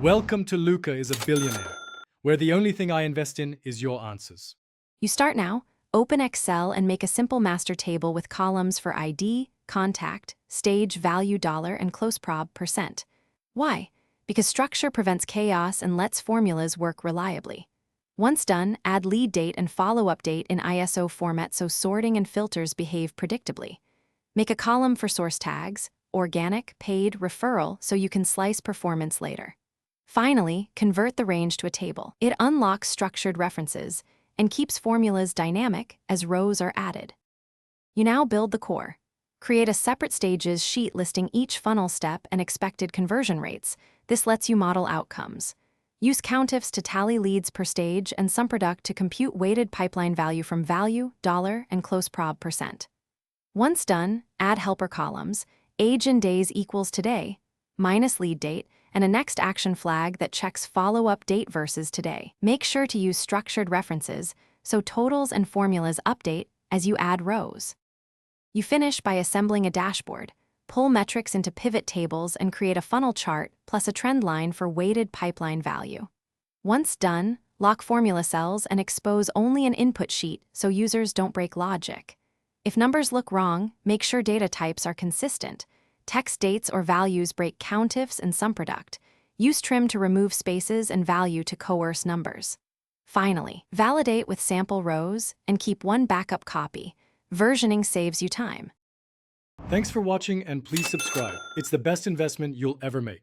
Welcome to Luca is a Billionaire, where the only thing I invest in is your answers. You start now, open Excel and make a simple master table with columns for ID, contact, stage, value, dollar, and close prob %. Why? Because structure prevents chaos and lets formulas work reliably. Once done, add lead date and follow-up date in ISO format so sorting and filters behave predictably. Make a column for source tags, organic, paid, referral so you can slice performance later. Finally, convert the range to a table. It unlocks structured references and keeps formulas dynamic as rows are added. You now build the core. Create a separate stages sheet listing each funnel step and expected conversion rates. This lets you model outcomes. Use countifs to tally leads per stage and SumProduct to compute weighted pipeline value from value, dollar, and close prob %. Once done, add helper columns, age in days equals today, minus lead date, and a next action flag that checks follow-up date versus today. Make sure to use structured references so totals and formulas update as you add rows. You finish by assembling a dashboard, pull metrics into pivot tables and create a funnel chart plus a trend line for weighted pipeline value. Once done, lock formula cells and expose only an input sheet so users don't break logic. If numbers look wrong, make sure data types are consistent. Text dates or values break countifs and SumProduct. Use trim to remove spaces and value to coerce numbers. Finally, validate with sample rows and keep one backup copy. Versioning saves you time. Thanks for watching and please subscribe. It's the best investment you'll ever make.